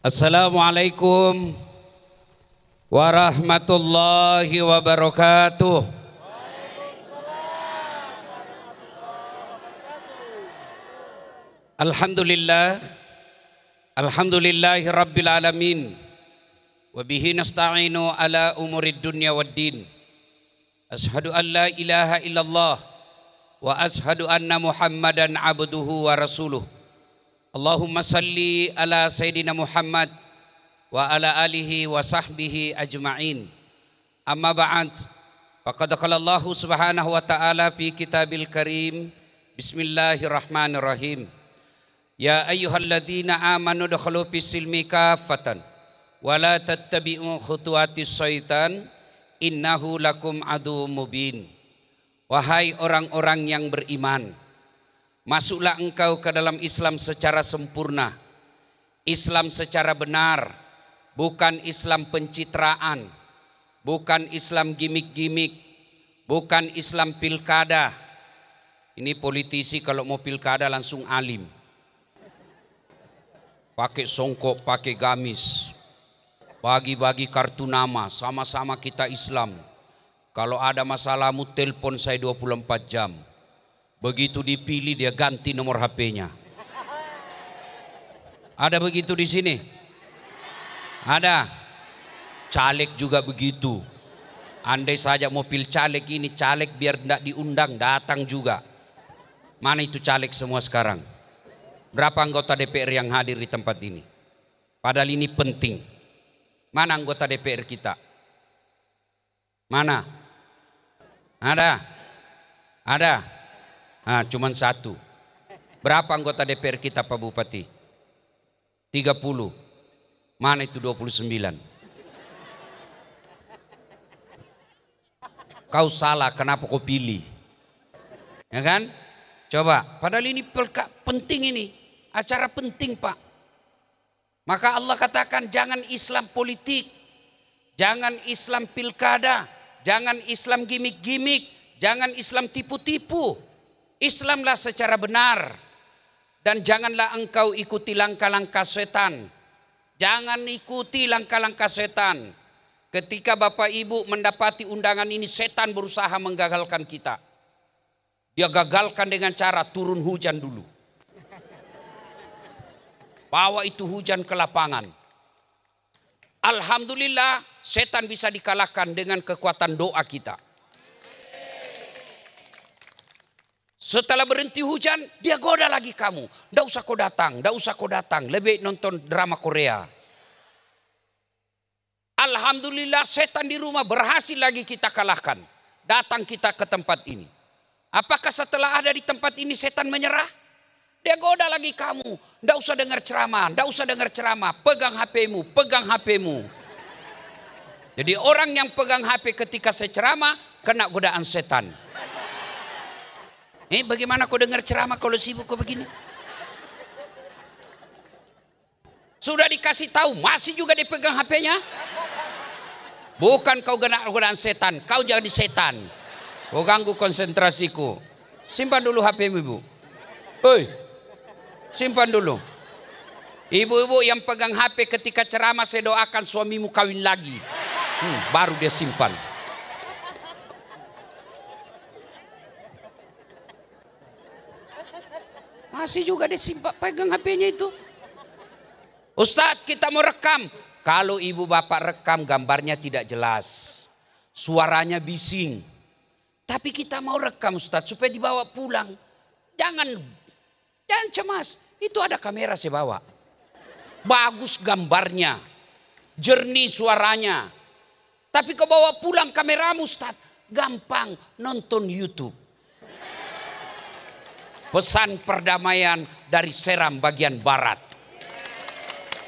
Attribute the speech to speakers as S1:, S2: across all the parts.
S1: Assalamualaikum warahmatullahi wabarakatuh. Alhamdulillahi rabbil alamin. Wabihi nasta'inu ala umurid dunya waddin. Ashadu an la ilaha illallah wa ashadu anna muhammadan abduhu wa rasuluh. Allahumma salli ala Sayyidina Muhammad wa ala alihi wa sahbihi ajma'in. Amma ba'd. Faqad qala Allah subhanahu wa ta'ala fi kitabil karim. Bismillahirrahmanirrahim. Ya ayyuhalladzina amanu dukhulu fis silmi kaffatan wa la tattabi'u khutuwatis syaitan innahu lakum adu mubin. Wahai orang-orang yang beriman, masuklah engkau ke dalam Islam secara sempurna, Islam secara benar, bukan Islam pencitraan, bukan Islam gimik-gimik, bukan Islam pilkada. Ini politisi kalau mau pilkada langsung alim, pakai songkok, pakai gamis, bagi-bagi kartu nama, sama-sama kita Islam. Kalau ada masalahmu telepon saya 24 jam. Begitu dipilih dia ganti nomor HP-nya. Ada begitu di sini? Ada. Caleg juga begitu. Andai saja mau pilih caleg ini, caleg biar tidak diundang, datang juga. Mana itu caleg semua sekarang? Berapa anggota DPR yang hadir di tempat ini? Padahal ini penting. Mana anggota DPR kita? Mana? Ada? Ada? Nah, cuman satu. Berapa anggota DPR kita Pak Bupati? 30. Mana itu 29? Kau salah, kenapa kau pilih? Ya kan? Coba, padahal ini penting ini. Acara penting Pak. Maka Allah katakan jangan Islam politik. Jangan Islam pilkada. Jangan Islam gimik-gimik. Jangan Islam tipu-tipu. Islamlah secara benar, dan janganlah engkau ikuti langkah-langkah setan. Jangan ikuti langkah-langkah setan. Ketika Bapak Ibu mendapati undangan ini, setan berusaha menggagalkan kita. Dia gagalkan dengan cara turun hujan dulu. Bawa itu hujan ke lapangan. Alhamdulillah setan bisa dikalahkan dengan kekuatan doa kita. Setelah berhenti hujan, dia goda lagi kamu. Nggak usah kau datang, nggak usah kau datang. Lebih nonton drama Korea. Alhamdulillah setan di rumah berhasil lagi kita kalahkan. Datang kita ke tempat ini. Apakah setelah ada di tempat ini setan menyerah? Dia goda lagi kamu. Nggak usah dengar ceramah, nggak usah dengar ceramah. Pegang HP-mu, pegang HP-mu. Jadi orang yang pegang HP ketika saya ceramah, kena godaan setan. Bagaimana kau dengar ceramah kalau sibuk kau begini? Sudah dikasih tahu, masih juga dipegang HP-nya? Bukan kau godaan setan, kau jadi setan. Kau ganggu konsentrasiku. Simpan dulu HP-mu, Ibu. Oi, simpan dulu. Ibu-ibu yang pegang HP ketika ceramah, saya doakan suamimu kawin lagi. Baru dia simpan. Masih juga disimpan pegang HP-nya itu. Ustadz, kita mau rekam. Kalau ibu bapak rekam gambarnya tidak jelas. Suaranya bising. Tapi kita mau rekam Ustadz supaya dibawa pulang. Jangan cemas. Itu ada kamera saya bawa. Bagus gambarnya. Jernih suaranya. Tapi kau bawa pulang kameramu Ustadz. Gampang nonton YouTube. Pesan perdamaian dari Seram bagian barat.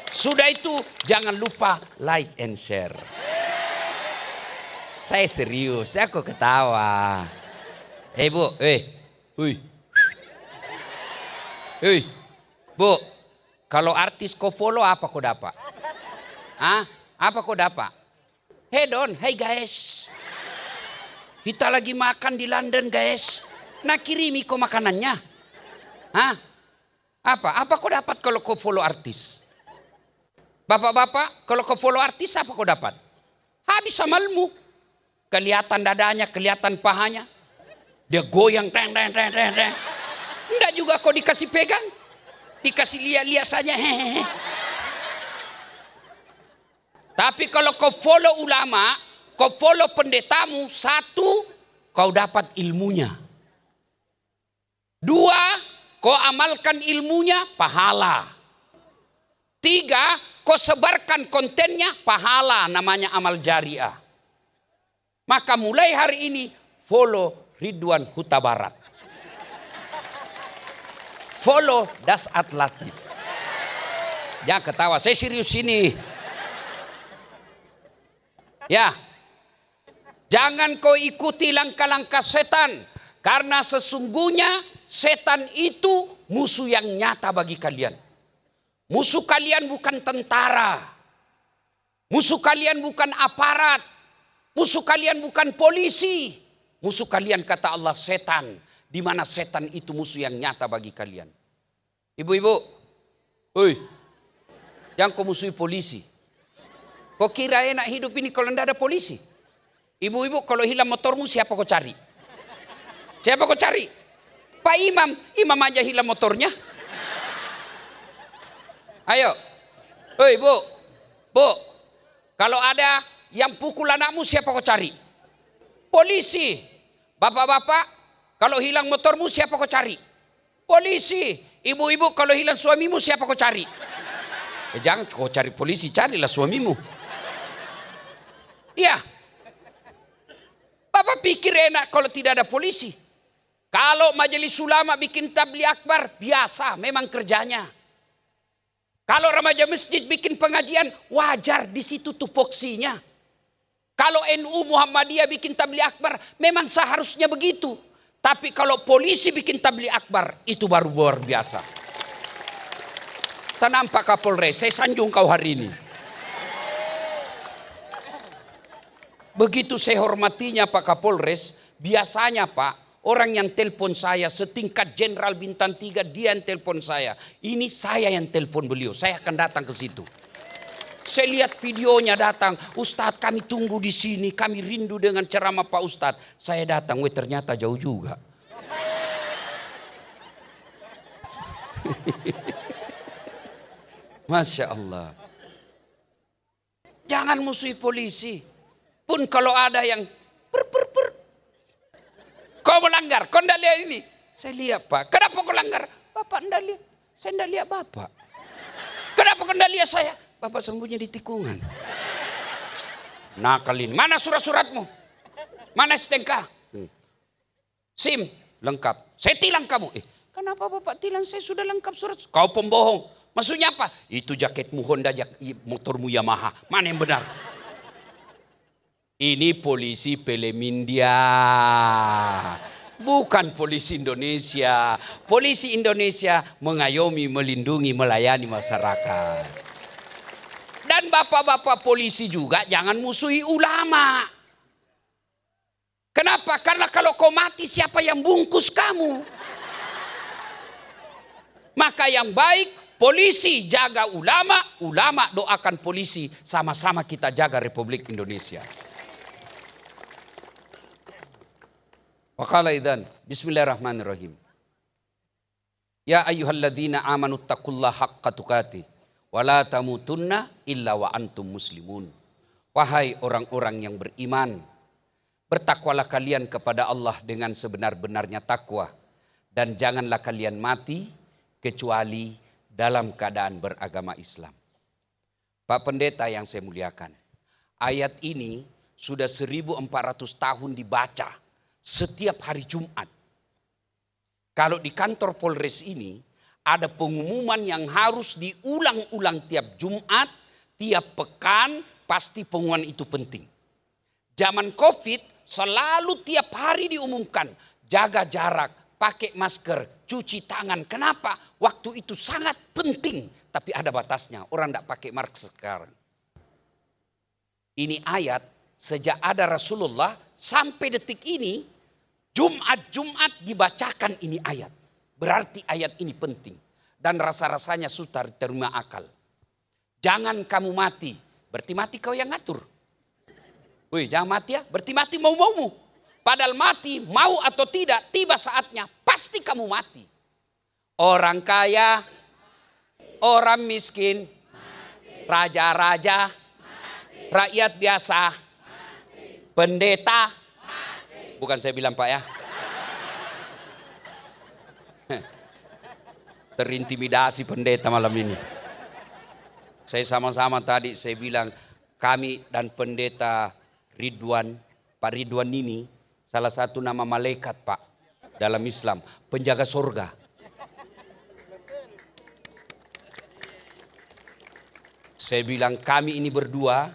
S1: Sudah itu jangan lupa like and share. Saya serius, aku ketawa. Bu, Bu, kalau artis kau follow apa kau dapat? Apa kau dapat? Hey Don, hey guys. Kita lagi makan di London guys. Nah kirimi kau makanannya. Apa kau dapat kalau kau follow artis? Bapak-bapak, kalau kau follow artis apa kau dapat? Habis amalmu. Kelihatan dadanya, kelihatan pahanya. Dia goyang, teng. Enggak juga kau dikasih pegang. Dikasih lihat-lihat saja. Hehehe. Tapi kalau kau follow ulama, kau follow pendetamu, satu, kau dapat ilmunya. Dua, kau amalkan ilmunya, pahala. Tiga, kau sebarkan kontennya, pahala, namanya amal jariah. Maka mulai hari ini, follow Ridwan Huta Barat. Follow Dasat Latif. Jangan ketawa, saya serius ini. Ya, jangan kau ikuti langkah-langkah setan. Karena sesungguhnya setan itu musuh yang nyata bagi kalian. Musuh kalian bukan tentara. Musuh kalian bukan aparat. Musuh kalian bukan polisi. Musuh kalian kata Allah setan. Di mana setan itu musuh yang nyata bagi kalian. Ibu-ibu, jangan kau musuhi polisi. Kau kira enak hidup ini kalau tidak ada polisi? Ibu-ibu, kalau hilang motormu siapa kau cari? Siapa kau cari? Pak Imam, imam aja hilang motornya. Ayo, bu, kalau ada yang pukul anakmu siapa kau cari? Polisi. Bapak-bapak, kalau hilang motormu siapa kau cari? Polisi. Ibu-ibu, kalau hilang suamimu siapa kau cari? Jangan kau cari polisi, carilah suamimu. Iya. Bapak pikir enak kalau tidak ada polisi. Kalau majelis ulama bikin tabligh akbar, biasa, memang kerjanya. Kalau remaja masjid bikin pengajian, wajar, di situ tupoksinya. Kalau NU Muhammadiyah bikin tabligh akbar, memang seharusnya begitu. Tapi kalau polisi bikin tabligh akbar, itu baru luar biasa. Tenang Pak Kapolres, saya sanjung kau hari ini. Begitu saya hormatinya Pak Kapolres, biasanya Pak, orang yang telepon saya setingkat Jenderal Bintang 3, dia yang telepon saya. Ini saya yang telepon beliau, saya akan datang ke situ. Saya lihat videonya datang, Ustadz kami tunggu di sini, kami rindu dengan ceramah Pak Ustadz. Saya datang, ternyata jauh juga. Masya Allah. Jangan musuhi polisi. Pun kalau ada yang kau melanggar, kau tidak lihat ini. Saya lihat Pak, kenapa kau langgar? Bapak tidak lihat, saya tidak lihat Bapak. Kenapa kau tidak lihat saya? Bapak sembunyi di tikungan. Nakal ini. Mana surat-suratmu? Mana STNK? SIM lengkap. Saya tilang kamu. Kenapa Bapak tilang? Saya sudah lengkap surat. Kau pembohong. Maksudnya apa? Itu jaketmu Honda, motormu Yamaha. Mana yang benar? Ini polisi Pelemindia. Bukan polisi Indonesia. Polisi Indonesia mengayomi, melindungi, melayani masyarakat. Dan bapak-bapak polisi juga jangan musuhi ulama. Kenapa? Karena kalau kau mati siapa yang bungkus kamu? Maka yang baik polisi jaga ulama, ulama doakan polisi. Sama-sama kita jaga Republik Indonesia. Waqala idzan, bismillahirrahmanirrahim. Ya ayyuhalladzina amanu taqullaha haqqa tuqatih wa la tamutunna illa wa antum muslimun. Wahai orang-orang yang beriman, bertakwalah kalian kepada Allah dengan sebenar-benarnya takwa dan janganlah kalian mati kecuali dalam keadaan beragama Islam. Pak Pendeta yang saya muliakan, ayat ini sudah 1400 tahun dibaca setiap hari Jumat. Kalau di kantor Polres ini ada pengumuman yang harus diulang-ulang tiap Jumat, tiap pekan, pasti pengumuman itu penting. Zaman COVID selalu tiap hari diumumkan, jaga jarak, pakai masker, cuci tangan. Kenapa? Waktu itu sangat penting, tapi ada batasnya. Orang tidak pakai masker sekarang. Ini ayat sejak ada Rasulullah sampai detik ini, Jumat dibacakan ini ayat. Berarti ayat ini penting. Dan rasa-rasanya sudah terima akal. jangan kamu mati. Berarti mati kau yang ngatur. Wih, jangan mati ya, berarti mati mau-maumu. Padahal mati, mau atau tidak, tiba saatnya, pasti kamu mati. Orang kaya, orang miskin, raja-raja, rakyat biasa, pendeta. Bukan saya bilang Pak ya. Terintimidasi pendeta malam ini. Saya sama-sama tadi saya bilang kami dan pendeta Ridwan, Pak Ridwan ini salah satu nama malaikat Pak dalam Islam, penjaga surga. Saya bilang kami ini berdua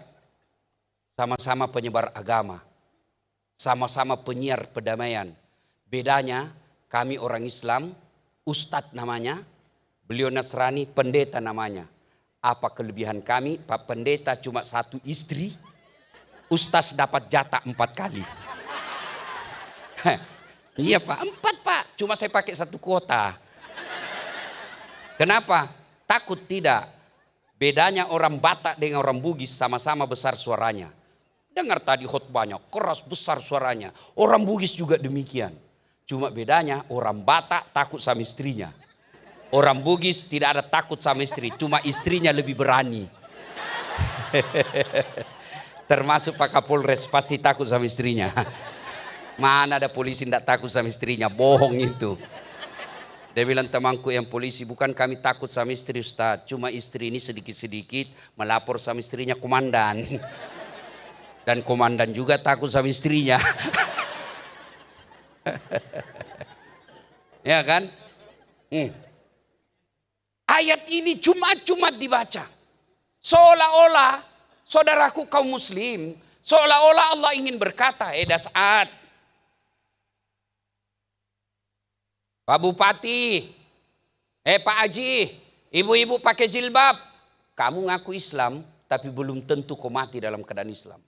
S1: sama-sama penyebar agama, sama-sama penyiar perdamaian. Bedanya kami orang Islam, Ustadz namanya, beliau Nasrani, pendeta namanya. Apa kelebihan kami? Pak pendeta cuma satu istri, Ustadz dapat jatah 4 kali. Iya Pak, 4 Pak, cuma saya pakai 1 kuota. Kenapa? Takut tidak. Bedanya orang Batak dengan orang Bugis sama-sama besar suaranya. Dengar tadi khotbahnya, keras besar suaranya. Orang Bugis juga demikian. Cuma bedanya orang Batak takut sama istrinya. Orang Bugis tidak ada takut sama istri, cuma istrinya lebih berani. Termasuk Pak Kapolres pasti takut sama istrinya. Mana ada polisi tidak takut sama istrinya, bohong itu. Dia bilang temanku yang polisi, bukan kami takut sama istri Ustaz, cuma istri ini sedikit-sedikit melapor sama istrinya komandan. Dan komandan juga takut sama istrinya. Ya kan? Ayat ini Jumat-Jumat dibaca. Seolah-olah saudaraku kaum muslim, seolah-olah Allah ingin berkata, Das'ad, Pak Bupati, Pak Haji, ibu-ibu pakai jilbab. Kamu ngaku Islam, tapi belum tentu kau mati dalam keadaan Islam.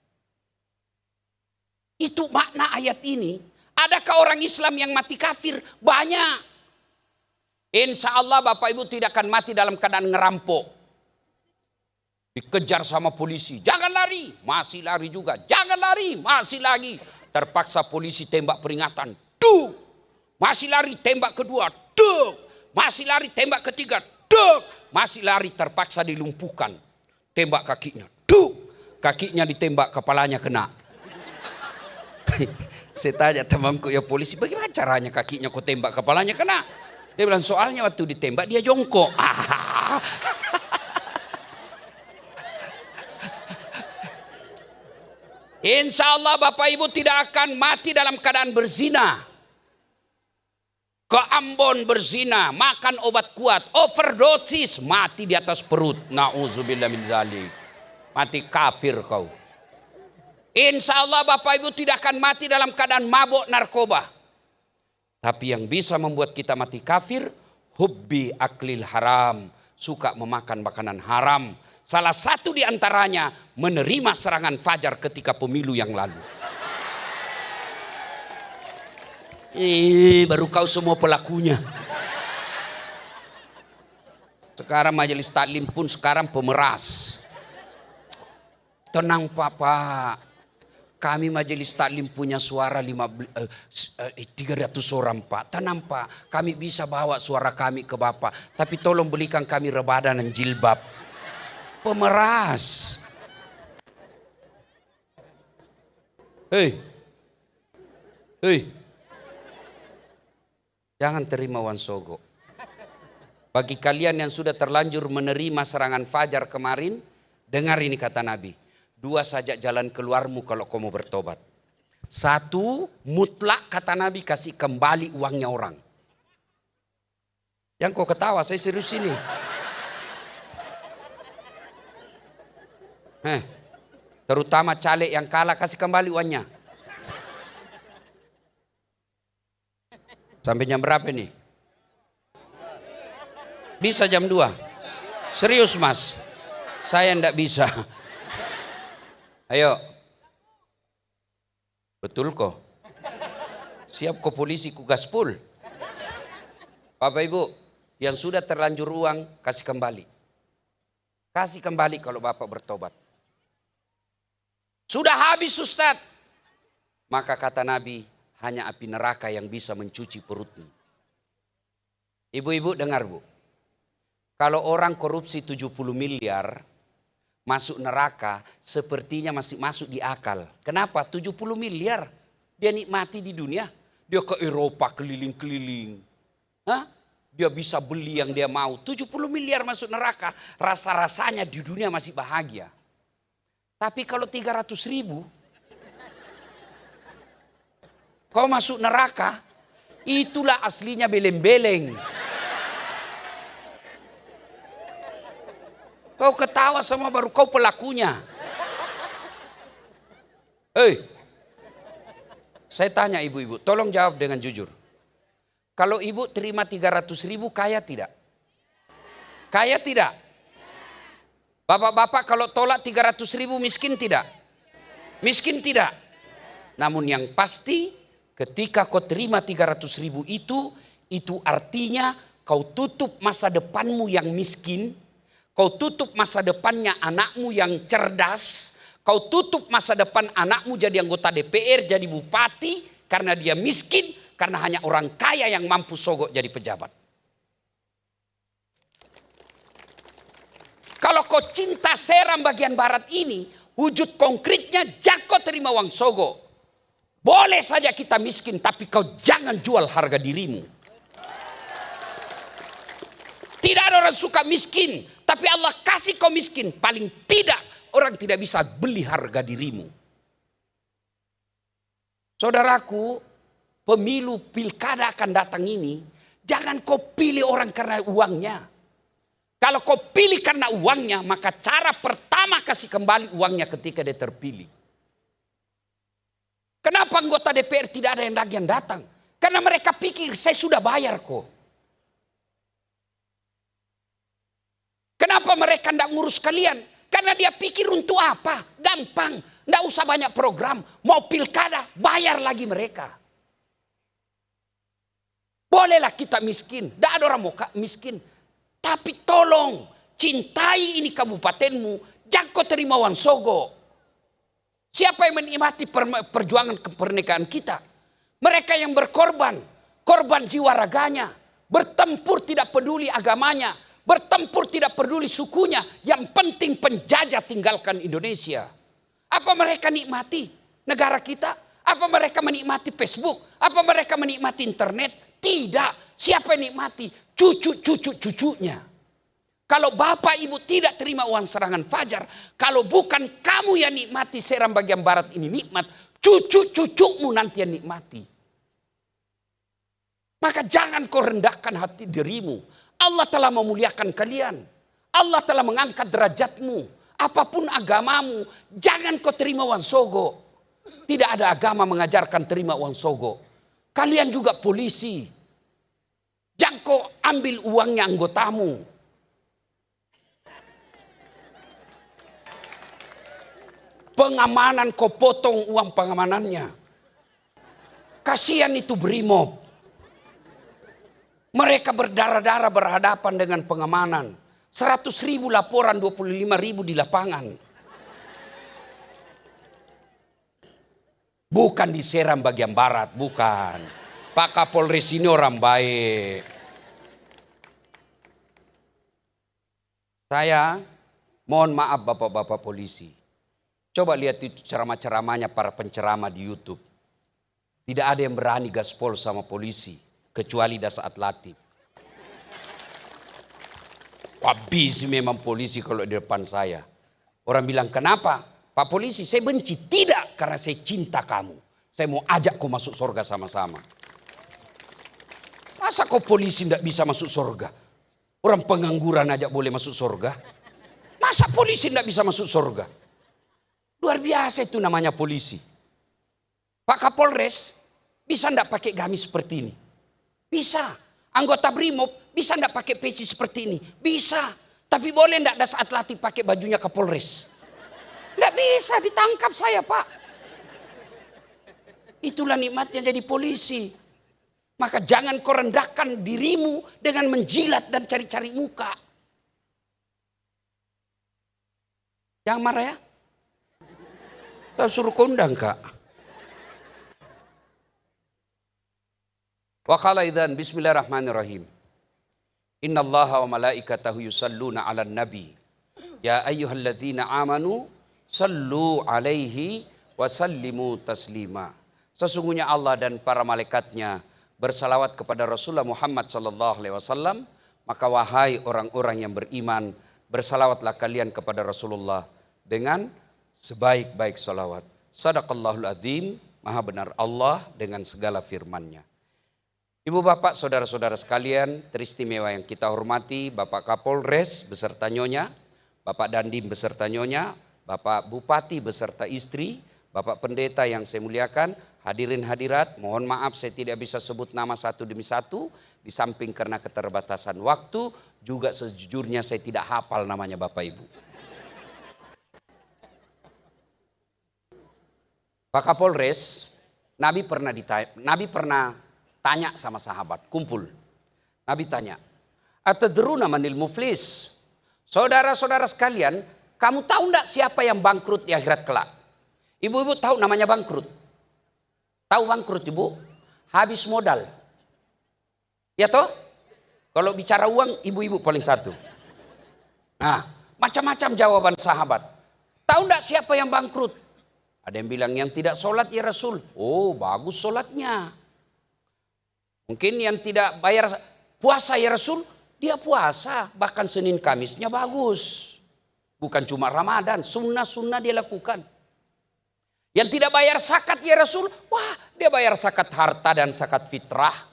S1: Itu makna ayat ini. Adakah orang Islam yang mati kafir? Banyak. Insya Allah Bapak Ibu tidak akan mati dalam keadaan ngerampok. Dikejar sama polisi. Jangan lari. Masih lari juga. Jangan lari. Masih lagi. Terpaksa polisi tembak peringatan. Duk. Masih lari tembak kedua. Duk. Masih lari tembak ketiga. Duk. Masih lari terpaksa dilumpuhkan. Tembak kakinya. Duk. Kakinya ditembak, kepalanya kena. Saya tanya temanku ya polisi, bagaimana caranya kakinya kau tembak, kepalanya kena? Dia bilang soalnya waktu ditembak dia jongkok. Insya Allah Bapak Ibu tidak akan mati dalam keadaan berzina. Ke Ambon berzina, makan obat kuat, overdosis, mati di atas perut. Na'udzubillah min dzalik. Mati kafir kau. Insya Allah Bapak Ibu tidak akan mati dalam keadaan mabuk narkoba. Tapi yang bisa membuat kita mati kafir, hubbi aklil haram, suka memakan makanan haram. Salah satu di antaranya menerima serangan fajar ketika pemilu yang lalu. Baru kau semua pelakunya. Sekarang majelis taklim pun sekarang pemeras. Tenang Pak. Kami majelis taklim punya suara 300 orang Pak. Tenang Pak, kami bisa bawa suara kami ke Bapak. Tapi tolong belikan kami rebana dan jilbab. Pemeras. Hei. Jangan terima wansogo. Bagi kalian yang sudah terlanjur menerima serangan fajar kemarin, dengar ini kata Nabi. 2 saja jalan keluarmu kalau kau mau bertobat. 1, mutlak kata Nabi kasih kembali uangnya orang. Yang kau ketawa, saya serius ini. Terutama caleg yang kalah kasih kembali uangnya. Sampai jam berapa nih? Bisa jam 2. Serius Mas, saya enggak bisa. Ayo. Betul kok. Siap kok polisi ku gaspol. Bapak Ibu, yang sudah terlanjur uang kasih kembali. Kasih kembali kalau Bapak bertobat. Sudah habis Ustaz. Maka kata Nabi, hanya api neraka yang bisa mencuci perutmu. Ibu-ibu dengar Bu. Kalau orang korupsi 70 miliar masuk neraka, sepertinya masih masuk di akal. Kenapa? 70 miliar dia nikmati di dunia. Dia ke Eropa keliling-keliling. Dia bisa beli yang dia mau. 70 miliar masuk neraka, rasa-rasanya di dunia masih bahagia. Tapi kalau 300 ribu, kau masuk neraka, itulah aslinya beleng-beleng. Kau ketawa sama baru kau pelakunya. Saya tanya ibu-ibu, tolong jawab dengan jujur. Kalau ibu terima 300 ribu, kaya tidak? Kaya tidak? Bapak-bapak kalau tolak 300 ribu miskin tidak? Miskin tidak? Namun yang pasti ketika kau terima 300 ribu itu artinya kau tutup masa depanmu yang miskin. Kau tutup masa depannya anakmu yang cerdas. Kau tutup masa depan anakmu jadi anggota DPR, jadi bupati. Karena dia miskin, karena hanya orang kaya yang mampu sogok jadi pejabat. Kalau kau cinta Seram bagian barat ini, wujud konkretnya Jako terima uang sogok. Boleh saja kita miskin, tapi kau jangan jual harga dirimu. Tidak ada orang suka miskin, tapi Allah kasih kau miskin. Paling tidak orang tidak bisa beli harga dirimu. Saudaraku, pemilu pilkada akan datang ini, jangan kau pilih orang karena uangnya. Kalau kau pilih karena uangnya, maka cara pertama kasih kembali uangnya ketika dia terpilih. Kenapa anggota DPR tidak ada yang lagi yang datang? Karena mereka pikir saya sudah bayar kok. Kenapa mereka tidak ngurus kalian? Karena dia pikir untuk apa? Gampang. Tidak usah banyak program. Mau pilkada, bayar lagi mereka. Bolehlah kita miskin. Tidak ada orang mau miskin. Tapi tolong, cintai ini kabupatenmu. Jangan kau terima uang sogok. Siapa yang menikmati perjuangan kemerdekaan kita? Mereka yang berkorban. Korban jiwa raganya. Bertempur tidak peduli agamanya. Bertempur tidak peduli sukunya. Yang penting penjajah tinggalkan Indonesia. Apa mereka nikmati negara kita? Apa mereka menikmati Facebook? Apa mereka menikmati internet? Tidak. Siapa yang nikmati? Cucu-cucunya. Kalau bapak ibu tidak terima uang serangan fajar. Kalau bukan kamu yang nikmati Seram bagian barat ini nikmat. Cucu-cucumu nanti yang nikmati. Maka jangan kau rendahkan hati dirimu. Allah telah memuliakan kalian. Allah telah mengangkat derajatmu. Apapun agamamu, jangan kau terima uang sogok. Tidak ada agama mengajarkan terima uang sogok. Kalian juga polisi. Jangan kau ambil uangnya anggotamu. Pengamanan kau potong uang pengamanannya. Kasihan itu Brimob. Mereka berdarah-darah berhadapan dengan pengamanan. 100 ribu laporan, 25 ribu di lapangan. Bukan di Seram bagian barat, bukan. Pak Kapolres ini orang baik. Saya mohon maaf bapak-bapak polisi. Coba lihat itu ceramah-ceramahnya para penceramah di YouTube. Tidak ada yang berani gaspol sama polisi. Kecuali Dasaat Latif. Habis memang polisi kalau di depan saya. Orang bilang kenapa? Pak polisi saya benci. Tidak, karena saya cinta kamu. Saya mau ajak kau masuk surga sama-sama. Masa kau polisi tidak bisa masuk surga? Orang pengangguran aja boleh masuk surga. Masa polisi tidak bisa masuk surga? Luar biasa itu namanya polisi. Pak Kapolres bisa tidak pakai gamis seperti ini? Bisa. Anggota Brimob bisa enggak pakai peci seperti ini? Bisa. Tapi boleh enggak Dasaat Latif pakai bajunya Kapolres? Enggak bisa, ditangkap saya Pak. Itulah nikmatnya jadi polisi. Maka jangan kau rendahkan dirimu dengan menjilat dan cari-cari muka. Jangan marah ya. Kita suruh kondang kak. Wa qala idzan bismillahirrahmanirrahim. Innallaha wa malaikatahu yusalluna 'alan nabi. Ya ayyuhalladzina amanu sallu 'alaihi wa sallimu taslima. Sesungguhnya Allah dan para malaikatnya bersalawat kepada Rasulullah Muhammad sallallahu alaihi wasallam, maka wahai orang-orang yang beriman, bersalawatlah kalian kepada Rasulullah dengan sebaik-baik salawat. Sadaqallahul azim, maha benar Allah dengan segala firman-Nya. Ibu bapak saudara-saudara sekalian, teristimewa yang kita hormati, Bapak Kapolres beserta Nyonya, Bapak Dandim beserta Nyonya, Bapak Bupati beserta istri, Bapak Pendeta yang saya muliakan, hadirin hadirat, mohon maaf saya tidak bisa sebut nama satu demi satu, di samping karena keterbatasan waktu, juga sejujurnya saya tidak hafal namanya Bapak Ibu. Pak Kapolres, Nabi pernah tanya sama sahabat, kumpul. Nabi tanya, atadruna manil muflis? Saudara-saudara sekalian, kamu tahu enggak siapa yang bangkrut di akhirat kelak? Ibu-ibu tahu namanya bangkrut? Tahu bangkrut ibu? Habis modal. Ya toh? Kalau bicara uang, ibu-ibu paling satu. Nah, macam-macam jawaban sahabat. Tahu enggak siapa yang bangkrut? Ada yang bilang yang tidak sholat ya Rasul. Oh bagus sholatnya. Mungkin yang tidak bayar puasa ya Rasul. Dia puasa. Bahkan Senin Kamisnya bagus. Bukan cuma Ramadan. Sunnah-sunnah dia lakukan. Yang tidak bayar zakat ya Rasul. Wah dia bayar zakat harta dan zakat fitrah.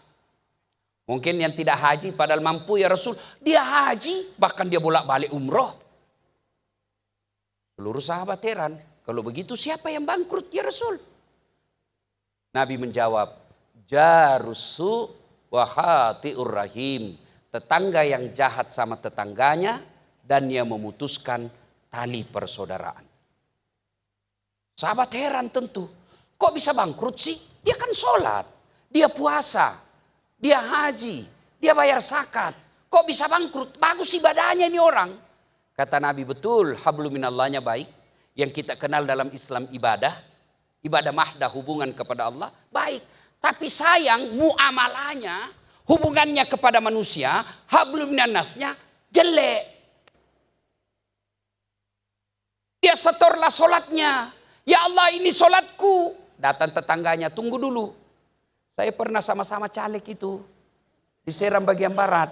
S1: Mungkin yang tidak haji padahal mampu ya Rasul. Dia haji. Bahkan dia bolak-balik umroh. Seluruh sahabat heran. Kalau begitu siapa yang bangkrut ya Rasul? Nabi menjawab, jarusu wa khati'ur rahim. Tetangga yang jahat sama tetangganya dan dia memutuskan tali persaudaraan. Sahabat heran tentu. Kok bisa bangkrut sih? Dia kan sholat, dia puasa, dia haji, dia bayar zakat. Kok bisa bangkrut? Bagus ibadahnya ini orang. Kata Nabi betul, hablum minallahnya baik. Yang kita kenal dalam Islam ibadah mahdah hubungan kepada Allah baik, tapi sayang muamalahnya, hubungannya kepada manusia, hablum minannasnya jelek. Dia setorlah sholatnya, ya Allah ini sholatku. Datang tetangganya, tunggu dulu, saya pernah sama-sama caleg itu di Seram bagian barat.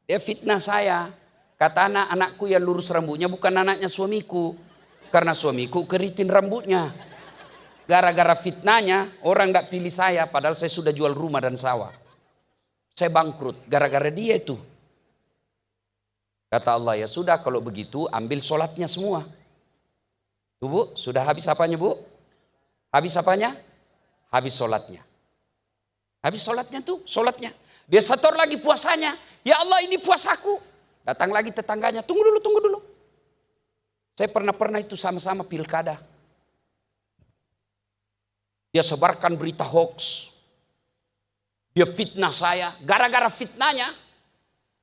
S1: Dia fitnah saya, kata anakku yang lurus rambutnya bukan anaknya suamiku. Karena suamiku keritin rambutnya. Gara-gara fitnahnya orang gak pilih saya. Padahal saya sudah jual rumah dan sawah. Saya bangkrut gara-gara dia itu. Kata Allah, ya sudah kalau begitu ambil sholatnya semua. Tuh bu, sudah habis apanya bu? Habis apanya? Habis sholatnya. Habis sholatnya tuh, sholatnya. Dia setor lagi puasanya. Ya Allah ini puasaku. Datang lagi tetangganya, tunggu dulu. Saya pernah itu sama-sama pilkada. Dia sebarkan berita hoax. Dia fitnah saya. Gara-gara fitnahnya,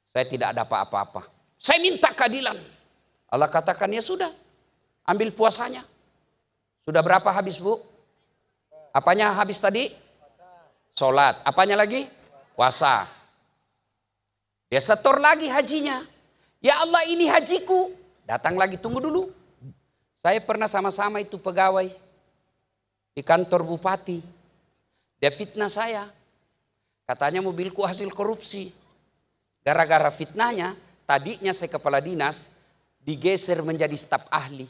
S1: saya tidak ada apa-apa. Saya minta keadilan. Allah katakan ya sudah. Ambil puasanya. Sudah berapa habis bu? Apanya habis tadi? Sholat. Apanya lagi? Puasa. Dia setor lagi hajinya. Ya Allah ini hajiku. Datang lagi, tunggu dulu. Saya pernah sama-sama itu pegawai di kantor bupati. Dia fitnah saya. Katanya mobilku hasil korupsi. Gara-gara fitnahnya, tadinya saya kepala dinas, digeser menjadi staf ahli.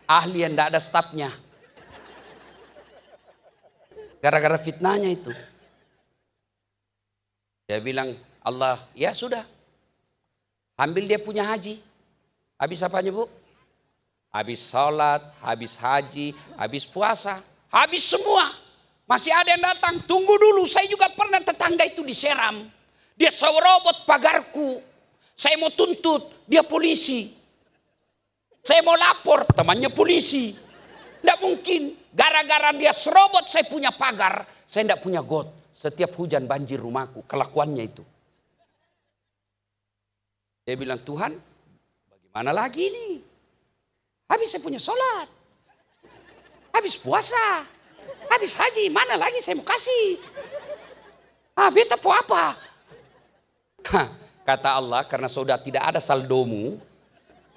S1: Ahli yang tidak ada stafnya. Gara-gara fitnahnya itu. Dia bilang, Allah, ya sudah. Ambil dia punya haji. Habis apanya bu? Habis sholat, habis haji, habis puasa. Habis semua. Masih ada yang datang. Tunggu dulu, saya juga pernah tetangga itu diseram. Dia serobot pagarku. Saya mau tuntut, dia polisi. Saya mau lapor, temannya polisi. Tidak mungkin. Gara-gara dia serobot saya punya pagar. Saya tidak punya got. Setiap hujan banjir rumahku. Kelakuannya itu. Dia bilang, Tuhan, mana lagi nih? Habis saya punya sholat. Habis puasa. Habis haji. Mana lagi saya mau kasih? Beta po apa? Kata Allah, karena sudah tidak ada saldomu,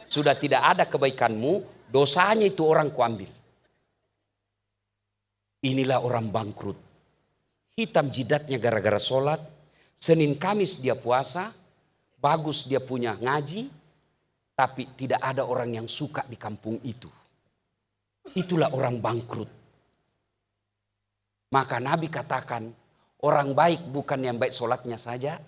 S1: sudah tidak ada kebaikanmu, dosanya itu orang kuambil. Inilah orang bangkrut. Hitam jidatnya gara-gara sholat. Senin Kamis dia puasa. Bagus dia punya ngaji. Tapi tidak ada orang yang suka di kampung itu. Itulah orang bangkrut. Maka Nabi katakan, orang baik bukan yang baik sholatnya saja,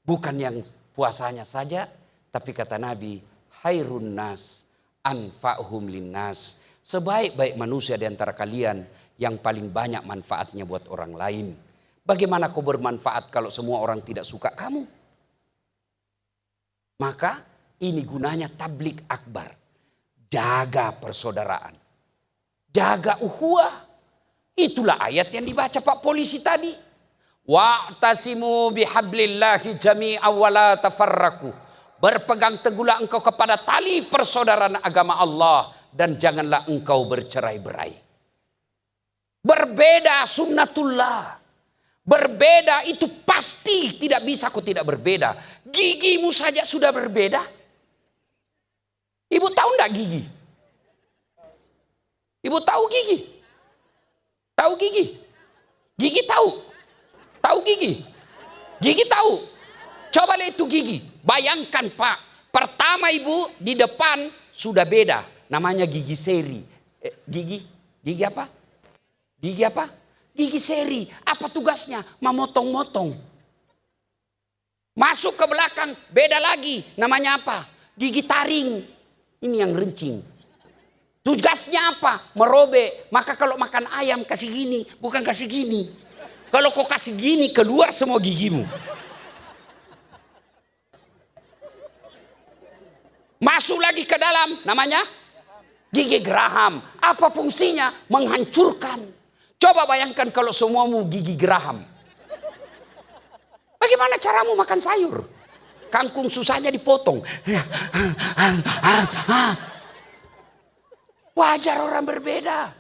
S1: bukan yang puasanya saja, tapi kata Nabi, khairun nas anfa'hum linnas. Sebaik-baik manusia di antara kalian yang paling banyak manfaatnya buat orang lain. Bagaimana kau bermanfaat kalau semua orang tidak suka kamu? Maka ini gunanya tablik akbar. Jaga persaudaraan. Jaga ukhuwah. Itulah ayat yang dibaca Pak Polisi tadi. Wa'tasimu bihablillahi jami'an wa la tafarraku. Berpegang teguhlah engkau kepada tali persaudaraan agama Allah dan janganlah engkau bercerai-berai. Berbeda sunnatullah. Berbeda itu pasti tidak bisa kau tidak berbeda. Gigimu saja sudah berbeda. Ibu tahu enggak gigi? Ibu tahu gigi? Tahu gigi? Gigi tahu? Tahu gigi? Gigi tahu? Coba lihat itu gigi. Bayangkan Pak. Pertama ibu di depan sudah beda. Namanya gigi seri. Gigi apa? Gigi apa? Gigi seri. Apa tugasnya? Memotong-motong. Masuk ke belakang beda lagi. Namanya apa? Gigi taring. Ini yang rencing. Tugasnya apa? Merobek. Maka kalau makan ayam kasih gini, bukan kasih gini. Kalau kau kasih gini, keluar semua gigimu. Masuk lagi ke dalam, namanya gigi geraham. Apa fungsinya? Menghancurkan. Coba bayangkan kalau semuamu gigi geraham. Bagaimana caramu makan sayur? Kangkung susahnya dipotong. Wajar orang berbeda.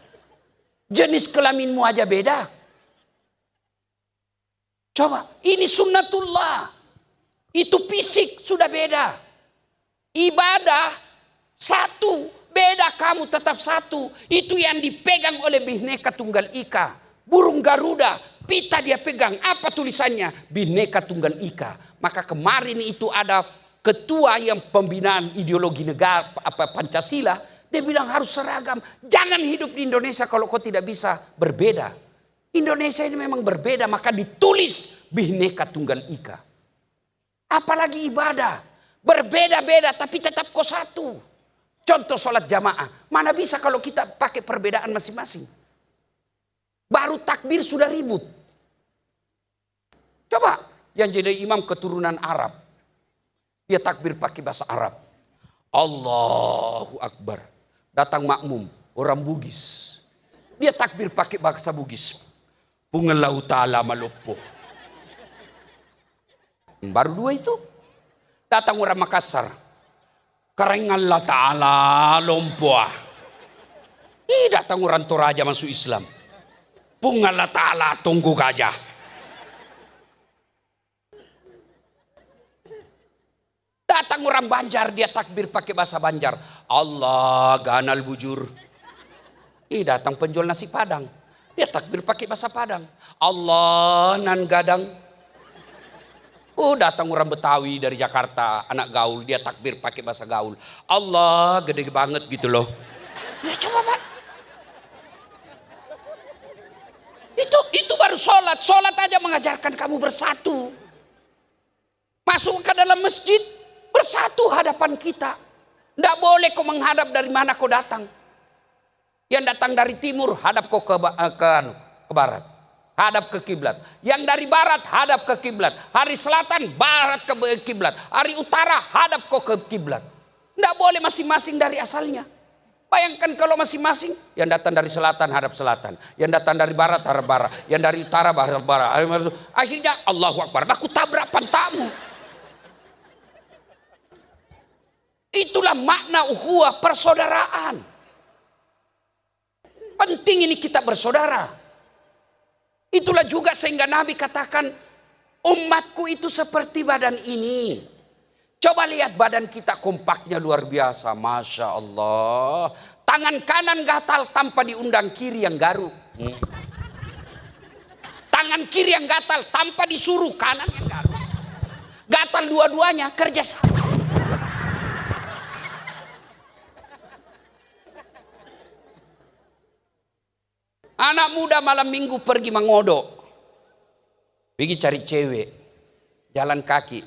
S1: Jenis kelaminmu aja beda. Coba, ini sunnatullah. Itu fisik sudah beda. Ibadah satu, beda kamu tetap satu. Itu yang dipegang oleh Bhinneka Tunggal Ika. Burung Garuda, pita dia pegang. Apa tulisannya? Bhinneka Tunggal Ika. Maka kemarin itu ada ketua yang pembinaan ideologi negara Pancasila. Dia bilang harus seragam. Jangan hidup di Indonesia kalau kau tidak bisa berbeda. Indonesia ini memang berbeda. Maka ditulis Bhinneka Tunggal Ika. Apalagi ibadah. Berbeda-beda tapi tetap kau satu. Contoh sholat jamaah. Mana bisa kalau kita pakai perbedaan masing-masing. Baru takbir sudah ribut. Coba yang jadi imam keturunan Arab. Dia takbir pakai bahasa Arab. Allahu Akbar. Datang makmum, orang Bugis. Dia takbir pakai bahasa Bugis. Pungelau ta'ala malopo. Baru dua itu. Datang orang Makassar. Karengallah ta'ala lompoa. Datang orang Toraja masuk Islam. Pungalah ta'ala tunggu gajah. Datang orang Banjar, dia takbir pakai bahasa Banjar. Allah ganal bujur. Datang penjual nasi Padang. Dia takbir pakai bahasa Padang. Allah nan gadang. Datang orang Betawi dari Jakarta, anak gaul. Dia takbir pakai bahasa gaul. Allah gede banget gitu loh. Ya coba Pak. Itu baru sholat. Sholat aja mengajarkan kamu bersatu. Masuk ke dalam masjid. Bersatu hadapan kita. Tidak boleh kau menghadap dari mana kau datang. Yang datang dari timur hadap kau ke barat. Hadap ke kiblat. Yang dari barat hadap ke kiblat. Hari selatan barat ke kiblat. Hari utara hadap kau ke kiblat. Tidak boleh masing-masing dari asalnya. Bayangkan kalau masing-masing. Yang datang dari selatan hadap selatan. Yang datang dari barat hadap barat. Yang dari utara hadap barat. Akhirnya Allahu Akbar. Aku tabrak pantamu. Itulah makna ukhuwah, persaudaraan. Penting ini kita bersaudara. Itulah juga sehingga Nabi katakan, umatku itu seperti badan ini. Coba lihat badan kita kompaknya luar biasa. Masya Allah. Tangan kanan gatal tanpa diundang kiri yang garuk. Tangan kiri yang gatal tanpa disuruh kanan yang garuk. Gatal dua-duanya kerja sama. Anak muda malam minggu pergi mengodok. Pergi cari cewek. Jalan kaki.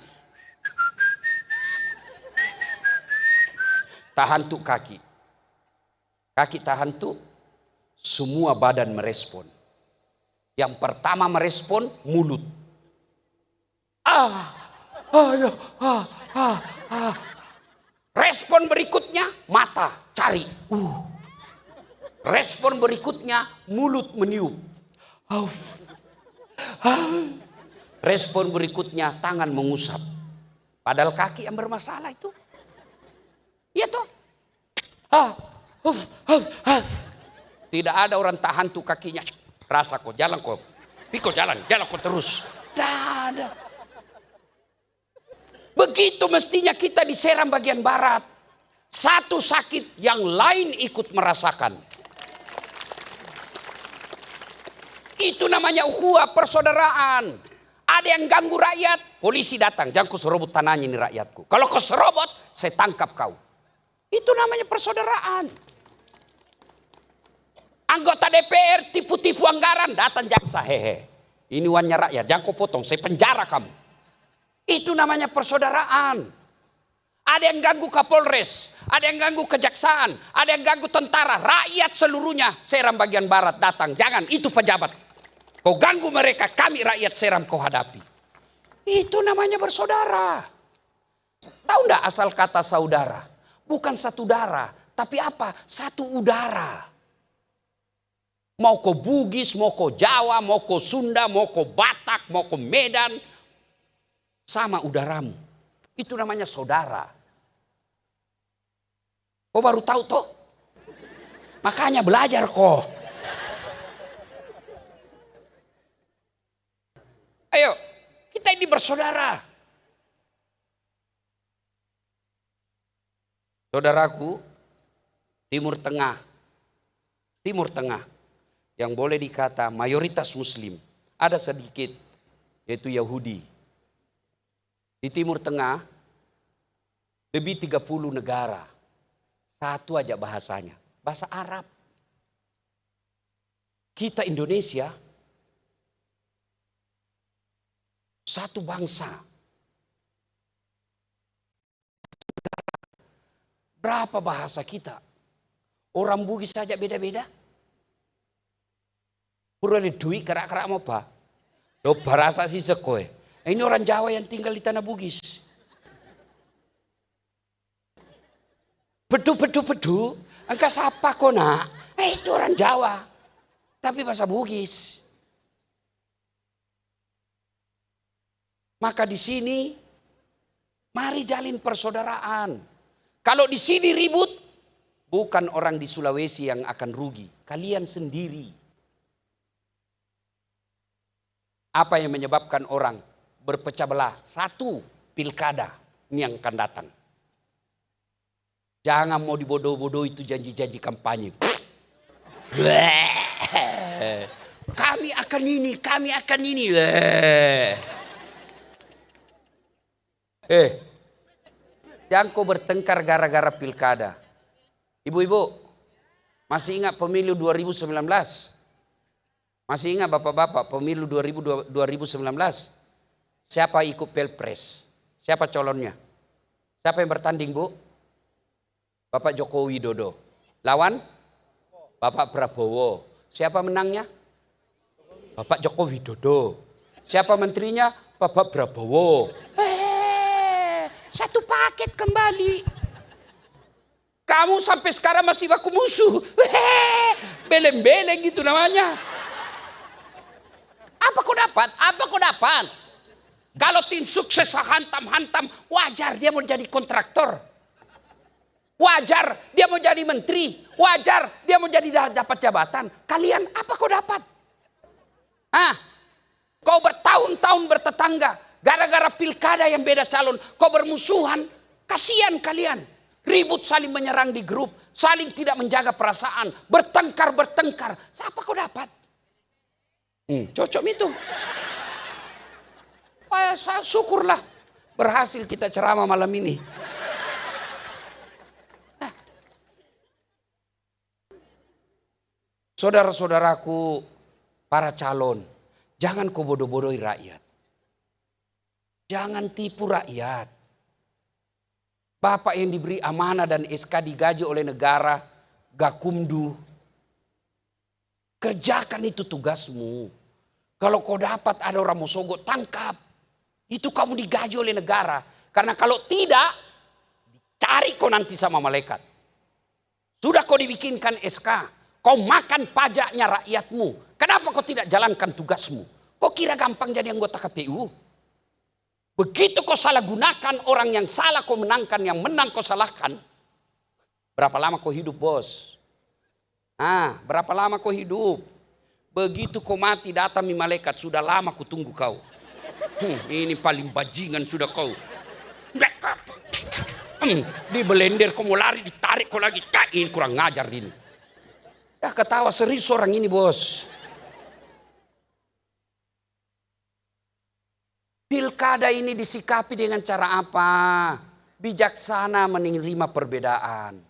S1: Tahan tuh kaki. Kaki tahan tuh. Semua badan merespon. Yang pertama merespon mulut. Respon berikutnya mata cari. Respon berikutnya mulut meniup. Respon berikutnya tangan mengusap. Padahal kaki yang bermasalah itu. Iya toh. Tidak ada orang tahan tuh kakinya. Rasa kok jalan kok. Piko jalan kok terus. Tidak ada. Begitu mestinya kita diserang bagian barat. Satu sakit yang lain ikut merasakan. Itu namanya ukhuwah, persaudaraan. Ada yang ganggu rakyat, polisi datang. Jangan kau serobot tanahnya ini rakyatku. Kalau kau serobot, saya tangkap kau. Itu namanya persaudaraan. Anggota DPR tipu-tipu anggaran, datang jaksa. Hehe, ini uangnya rakyat, jangan kau potong, saya penjara kamu. Itu namanya persaudaraan. Ada yang ganggu Kapolres, ada yang ganggu kejaksaan, ada yang ganggu tentara. Rakyat seluruhnya, Seram bagian barat datang. Jangan, itu pejabat. Kau ganggu mereka, kami rakyat Seram kau hadapi. Itu namanya bersaudara. Tahu enggak asal kata saudara? Bukan satu darah, tapi apa? Satu udara. Mau kau Bugis, mau kau Jawa, mau kau Sunda, mau kau Batak, mau kau Medan. Sama udaramu. Itu namanya saudara. Kau baru tahu toh? Makanya belajar kok. Ayo, kita ini bersaudara. Saudaraku, Timur Tengah, yang boleh dikata mayoritas Muslim, ada sedikit, yaitu Yahudi. Di Timur Tengah, lebih 30 negara, satu aja bahasanya, bahasa Arab. Kita Indonesia, satu bangsa. Berapa bahasa kita? Orang Bugis saja beda-beda. Pura dui kerak-kerak mau apa? Lo bahasa sih sekoe. Ini orang Jawa yang tinggal di tanah Bugis. Bedu. Engkau siapa kok nak? Itu orang Jawa. Tapi bahasa Bugis. Maka di sini mari jalin persaudaraan. Kalau di sini ribut, bukan orang di Sulawesi yang akan rugi, kalian sendiri. Apa yang menyebabkan orang berpecah belah? Satu, pilkada ini yang akan datang. Jangan mau dibodoh-bodoh itu janji-janji kampanye. Kami akan ini. Jangan kau bertengkar gara-gara pilkada. Ibu-ibu, masih ingat pemilu 2019? Masih ingat bapak-bapak pemilu 2019? Siapa ikut pilpres? Siapa calonnya? Siapa yang bertanding, Bu? Bapak Joko Widodo. Lawan? Bapak Prabowo. Siapa menangnya? Bapak Joko Widodo. Siapa menterinya? Bapak Prabowo. Satu paket kembali. Kamu sampai sekarang masih baku musuh. Beleng-beleng gitu namanya. Apa kau dapat? Kalau tim sukses hantam-hantam, wajar dia mau jadi kontraktor. Wajar dia mau jadi menteri. Wajar dia mau jadi dapat jabatan. Kalian apa kau dapat? Kau bertahun-tahun bertetangga. Gara-gara pilkada yang beda calon. Kau bermusuhan. Kasihan kalian. Ribut saling menyerang di grup. Saling tidak menjaga perasaan. Bertengkar. Siapa kau dapat? Cocok itu. Saya syukurlah. Berhasil kita ceramah malam ini. Saudara-saudaraku, para calon. Jangan kau bodoh-bodohi rakyat. Jangan tipu rakyat. Bapak yang diberi amanah dan SK digaji oleh negara, Gakumdu. Kerjakan itu tugasmu. Kalau kau dapat ada orang mau sogok, tangkap. Itu kamu digaji oleh negara. Karena kalau tidak, cari kau nanti sama malaikat. Sudah kau dibikinkan SK. Kau makan pajaknya rakyatmu. Kenapa kau tidak jalankan tugasmu? Kau kira gampang jadi anggota KPU? Begitu kau salah gunakan orang yang salah kau menangkan, yang menang kau salahkan. Berapa lama kau hidup, bos? Berapa lama kau hidup? Begitu kau mati datang malaikat, sudah lama ku tunggu kau. Ini paling bajingan sudah kau. Di belender kau mau lari, ditarik kau lagi. Ini kurang ngajar ini. Ya ketawa serius orang ini, bos. Pilkada ini disikapi dengan cara apa? Bijaksana menerima perbedaan.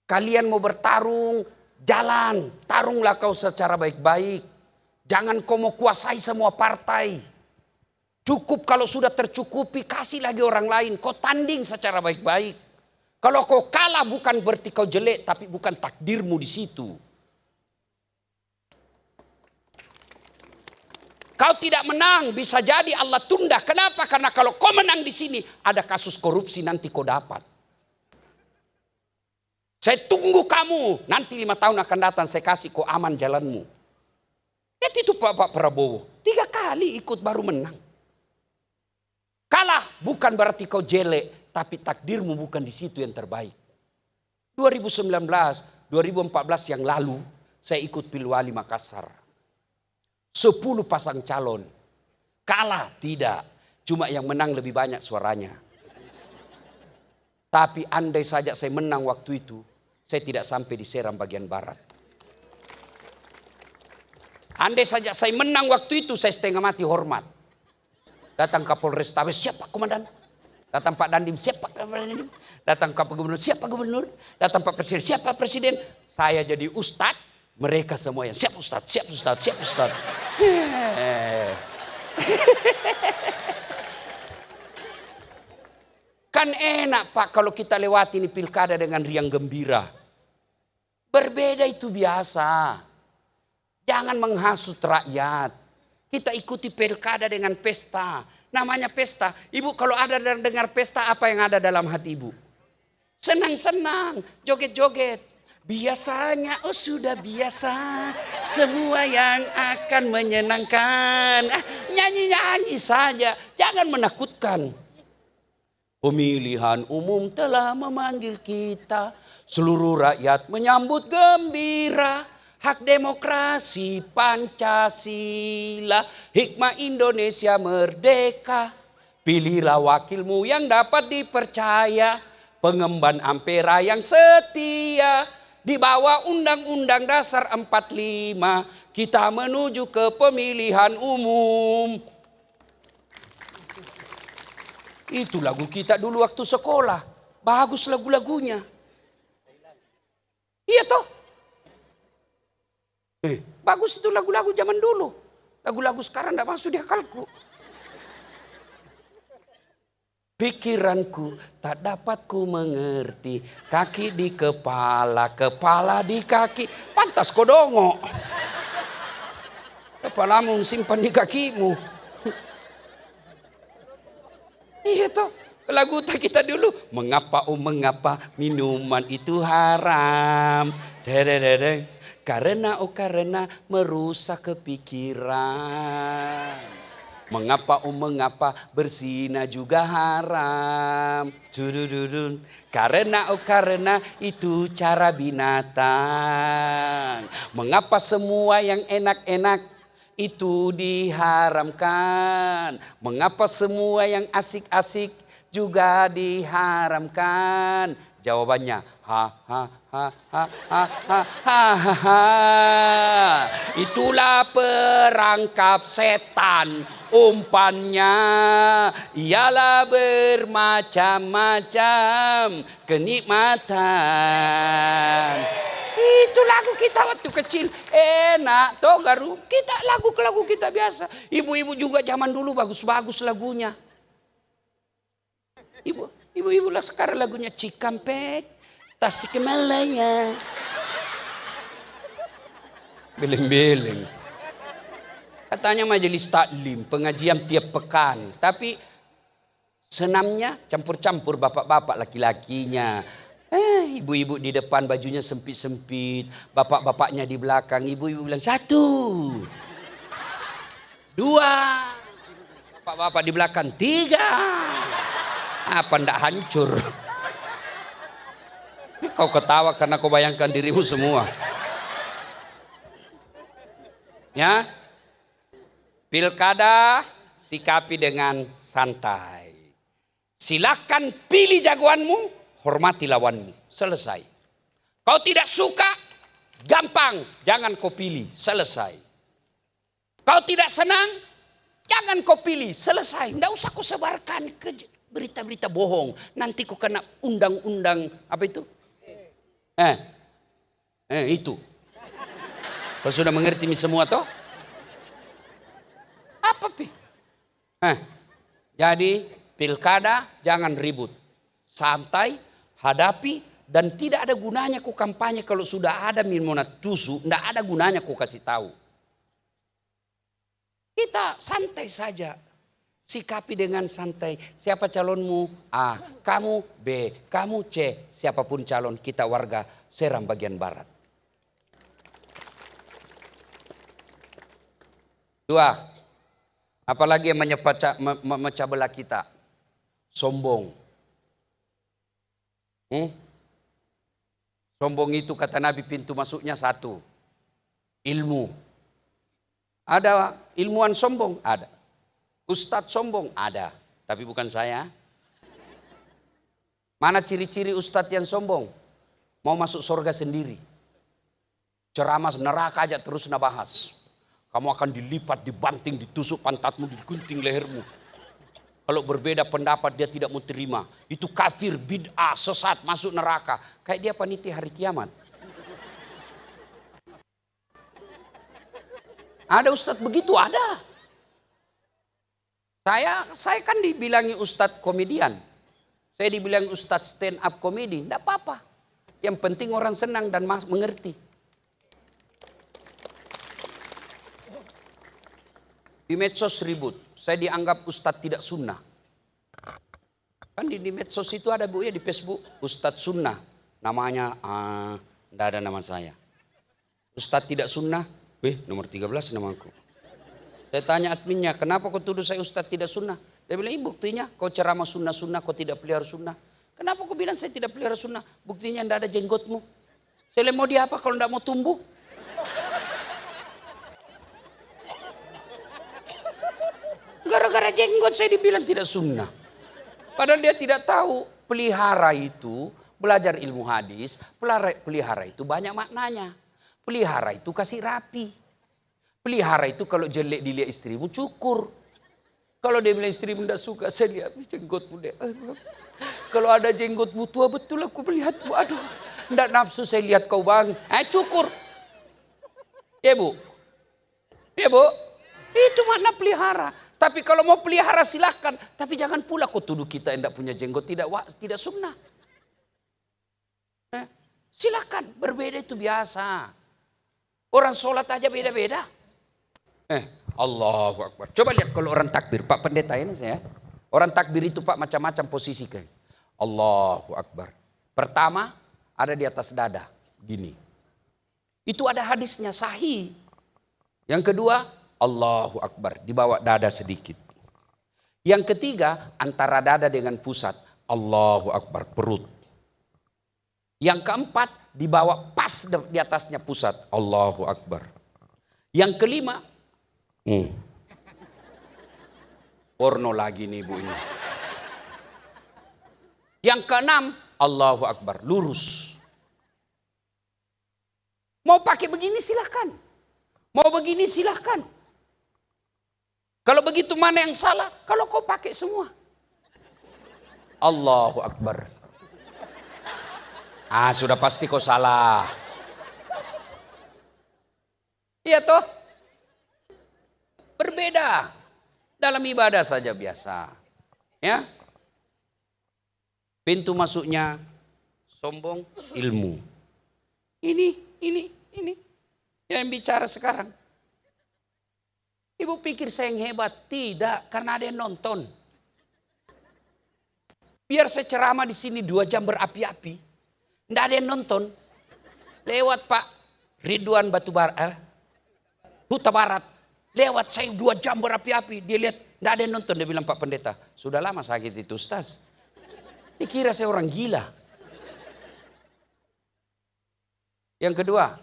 S1: Kalian mau bertarung, jalan. Tarunglah kau secara baik-baik. Jangan kau mau kuasai semua partai. Cukup kalau sudah tercukupi, kasih lagi orang lain. Kau tanding secara baik-baik. Kalau kau kalah bukan berarti kau jelek, tapi bukan takdirmu di situ. Kau tidak menang, bisa jadi Allah tunda. Kenapa? Karena kalau kau menang di sini, ada kasus korupsi nanti kau dapat. Saya tunggu kamu, nanti 5 tahun akan datang, saya kasih kau aman jalanmu. Itu Pak Prabowo, 3 kali ikut baru menang. Kalah bukan berarti kau jelek, tapi takdirmu bukan di situ yang terbaik. 2019, 2014 yang lalu, saya ikut Pilwali Makassar. 10 pasang calon. Kalah tidak, cuma yang menang lebih banyak suaranya. Tapi andai saja saya menang waktu itu, saya tidak sampai di Seram bagian barat. Andai saja saya menang waktu itu, saya setengah mati hormat. Datang Kapolres Tabes, siapa komandan? Datang Pak Dandim, siapa Dandim? Datang Pak Gubernur, siapa gubernur? Datang Pak Presiden, siapa presiden? Saya jadi ustadz, mereka semua yang siap ustadz, siap ustadz, siap ustadz. Kan enak Pak kalau kita lewati ini pilkada dengan riang gembira. Berbeda itu biasa. Jangan menghasut rakyat. Kita ikuti pilkada dengan pesta. Namanya pesta. Ibu kalau ada dengar pesta, apa yang ada dalam hati ibu? Senang-senang, joget-joget. Biasanya, sudah biasa. Semua yang akan menyenangkan. Nyanyi-nyanyi saja. Jangan menakutkan. Pemilihan umum telah memanggil kita. Seluruh rakyat menyambut gembira. Hak demokrasi Pancasila, hikmah Indonesia merdeka. Pilihlah wakilmu yang dapat dipercaya, pengemban ampera yang setia. Di bawah Undang-Undang Dasar 45, kita menuju ke pemilihan umum. Itu lagu kita dulu waktu sekolah. Bagus lagu-lagunya. Iya toh? Bagus itu lagu-lagu zaman dulu. Lagu-lagu sekarang tidak masuk di akalku. Pikiranku tak dapat ku mengerti. Kaki di kepala, kepala di kaki. Pantas kau dongok. Kepalamu simpan di kakimu. Iya toh. Lagu kita dulu. Mengapa mengapa minuman itu haram. Karena karena merusak kepikiran. Mengapa berzina juga haram? Dudududun. Karena itu cara binatang. Mengapa semua yang enak-enak itu diharamkan? Mengapa semua yang asik-asik juga diharamkan? Jawabannya itulah perangkap setan. Umpannya ialah bermacam-macam kenikmatan. Itu lagu kita waktu kecil. Enak toh garu. Kita lagu kita biasa. Ibu-ibu juga zaman dulu bagus-bagus lagunya. Ibu-ibu lah sekarang lagunya Cikampek, Tasikmalaya. Beleng-beleng. Katanya majelis taklim, pengajian tiap pekan. Tapi senamnya campur-campur bapak-bapak laki-lakinya. Ibu-ibu di depan bajunya sempit-sempit. Bapak-bapaknya di belakang. Ibu-ibu bilang 1, 2. Bapak-bapak di belakang 3. Apa ndak hancur? Kau ketawa karena kau bayangkan dirimu semua. Ya, pilkada sikapi dengan santai. Silakan pilih jagoanmu, hormati lawanmu. Selesai. Kau tidak suka, gampang, jangan kau pilih. Selesai. Kau tidak senang, jangan kau pilih. Selesai. Nggak usah kau sebarkan ke berita-berita bohong. Nanti kau kena undang-undang apa itu? Itu. Kau sudah mengerti semua toh? Apa pi? Jadi pilkada jangan ribut. Santai, hadapi, dan tidak ada gunanya kau kampanye kalau sudah ada minmonat tusu, tidak ada gunanya kau kasih tahu. Kita santai saja. Sikapi dengan santai. Siapa calonmu? A. Kamu B. Kamu C. Siapapun calon, kita warga Seram bagian barat. 2. Apalagi yang memecah belah kita? Sombong. Sombong itu kata Nabi pintu masuknya 1. Ilmu. Ada ilmuwan sombong? Ada. Ustadz sombong? Ada. Tapi bukan saya. Mana ciri-ciri ustadz yang sombong? Mau masuk surga sendiri. Ceramah neraka aja terus nabahas. Kamu akan dilipat, dibanting, ditusuk pantatmu, digunting lehermu. Kalau berbeda pendapat dia tidak mau terima. Itu kafir, bid'ah, sesat, masuk neraka. Kayak dia panitia hari kiamat. Ada ustadz begitu? Ada. Saya kan dibilangi ustadz komedian. Saya dibilang ustadz stand up komedi. Tidak apa-apa. Yang penting orang senang dan mengerti. Di medsos ribut. Saya dianggap ustadz tidak sunnah. Kan di medsos itu ada bu ya di Facebook. Ustadz sunnah. Namanya, tidak ada nama saya. Ustadz tidak sunnah. Nomor 13 namaku. Saya tanya adminnya, kenapa kau tuduh saya ustadz tidak sunnah? Dia bilang, buktinya kau ceramah sunnah-sunnah, kau tidak pelihara sunnah. Kenapa kau bilang saya tidak pelihara sunnah? Buktinya tidak ada jenggotmu. Saya mau dia apa kalau tidak mau tumbuh? Gara-gara jenggot saya dibilang tidak sunnah. Padahal dia tidak tahu pelihara itu, belajar ilmu hadis, pelihara itu banyak maknanya. Pelihara itu kasih rapi. Pelihara itu kalau jelek dilihat istrimu cukur. Kalau dia bilang istrimu tidak suka, saya lihat jenggotmu deh. Kalau ada jenggotmu tua betul aku melihatmu. Aduh, tidak nafsu saya lihat kau bang. Cukur. Ya bu. Ya bu. Itu makna pelihara. Tapi kalau mau pelihara silakan. Tapi jangan pula kau tuduh kita yang tidak punya jenggot. Tidak sunnah. Silakan. Berbeda itu biasa. Orang sholat aja beda-beda. Allahu Akbar. Coba lihat kalau orang takbir. Pak pendeta ini saya. Orang takbir itu pak macam-macam posisi kayak. Allahu Akbar. Pertama ada di atas dada. Gini. Itu ada hadisnya sahih. Yang kedua Allahu Akbar, dibawa dada sedikit. Yang ketiga, antara dada dengan pusat, Allahu Akbar, perut. Yang keempat, dibawa pas di atasnya pusat, Allahu Akbar. Yang kelima, porno lagi nih ibu ini. Yang keenam, Allahu Akbar, lurus. Mau pakai begini silahkan. Mau begini silahkan. Kalau begitu mana yang salah? Kalau kau pakai semua. Allahu Akbar. Sudah pasti kau salah. Iya toh? Berbeda. Dalam ibadah saja biasa. Ya. Pintu masuknya sombong, ilmu. Ini. Yang bicara sekarang. Ibu pikir saya yang hebat. Tidak, karena ada yang nonton. Biar saya ceramah di sini 2 jam berapi-api. Tidak ada yang nonton. Lewat Pak Ridwan Huta Barat. Lewat saya 2 jam berapi-api. Dia lihat, tidak ada yang nonton. Dia bilang, Pak Pendeta, sudah lama sakit itu Ustaz. Dikira saya orang gila. Yang kedua,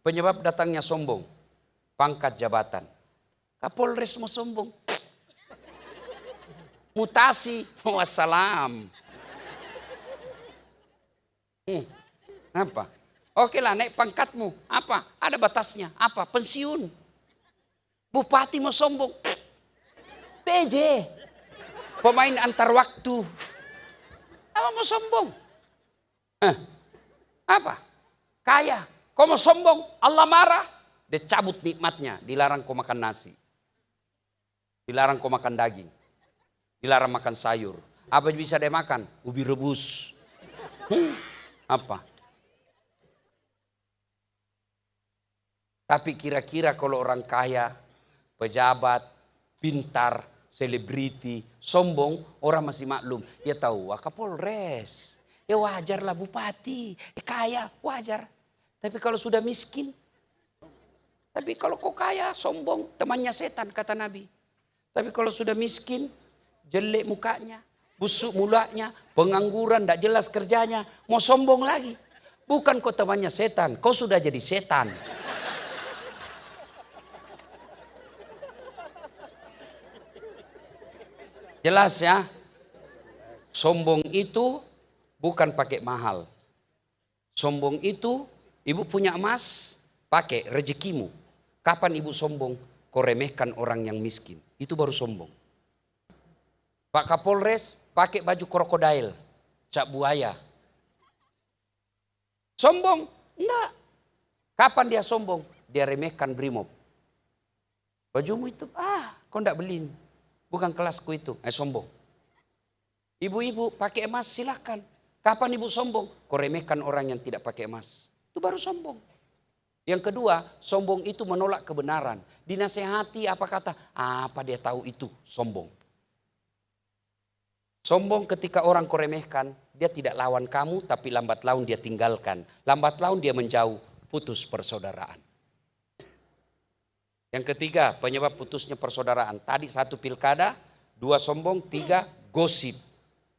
S1: penyebab datangnya sombong. Pangkat jabatan. Kapolres mau sombong. Mutasi, wassalam. Apa? Oke lah, naik pangkatmu. Apa? Ada batasnya. Apa? Pensiun. Bupati mau sombong. PJ. Pemain antar waktu. Apa mau sombong? Apa? Kaya. Kau mau sombong? Allah marah. Dia cabut nikmatnya. Dilarang kau makan nasi. Dilarang kau makan daging. Dilarang makan sayur. Apa yang bisa dia makan? Ubi rebus. Apa? Tapi kira-kira kalau orang kaya, pejabat, pintar, selebriti, sombong, orang masih maklum. Ya tahu, Kapolres. Ya wajarlah bupati. Kaya, wajar. Tapi kalau sudah miskin. Tapi kalau kau kaya, sombong, temannya setan kata Nabi. Tapi kalau sudah miskin, jelek mukanya, busuk mulanya, pengangguran, tidak jelas kerjanya, mau sombong lagi. Bukan kau temannya setan, kau sudah jadi setan. Jelas ya? Sombong itu bukan pakai mahal. Sombong itu, ibu punya emas, pakai rezekimu. Kapan ibu sombong? Kau remehkan orang yang miskin. Itu baru sombong. Pak Kapolres pakai baju krokodil, cap buaya. Sombong? Enggak. Kapan dia sombong? Dia remehkan brimob. Bajumu itu, kau enggak beliin. Bukan kelasku itu, sombong. Ibu-ibu pakai emas silakan. Kapan ibu sombong? Kau remehkan orang yang tidak pakai emas. Itu baru sombong. Yang kedua, sombong itu menolak kebenaran. Dinasehati apa kata? Apa dia tahu itu? Sombong. Sombong ketika orang kau remehkan, dia tidak lawan kamu tapi lambat laun dia tinggalkan. Lambat laun dia menjauh, putus persaudaraan. Yang ketiga, penyebab putusnya persaudaraan. Tadi 1 pilkada, 2 sombong, 3 gosip.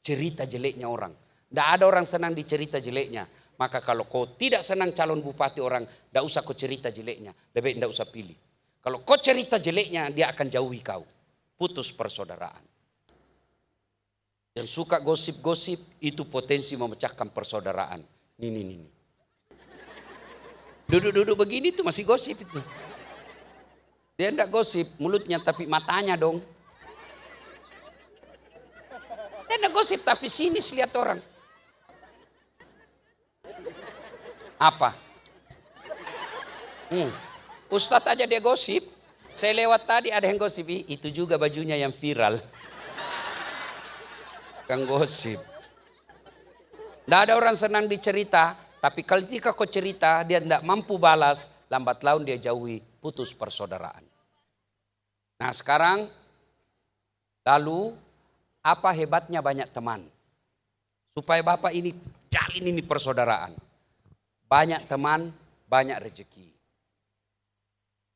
S1: Cerita jeleknya orang. Tidak ada orang senang dicerita jeleknya. Maka kalau kau tidak senang calon bupati orang, tidak usah kau cerita jeleknya. Lebih tidak usah pilih. Kalau kau cerita jeleknya, dia akan jauhi kau. Putus persaudaraan. Yang suka gosip-gosip, itu potensi memecahkan persaudaraan. Ini. Duduk-duduk begini tuh masih gosip itu. Dia tidak gosip mulutnya tapi matanya dong. Dia tidak gosip tapi sinis lihat orang. Apa? Ustadz aja dia gosip. Saya lewat tadi ada yang gosip. Itu juga bajunya yang viral. Kang gosip. Tidak ada orang senang dicerita. Tapi kalau ketika kau cerita dia tidak mampu balas. Lambat laun dia jauhi, putus persaudaraan. Nah sekarang lalu apa hebatnya banyak teman? Supaya Bapak ini jalin ini persaudaraan. Banyak teman, banyak rezeki.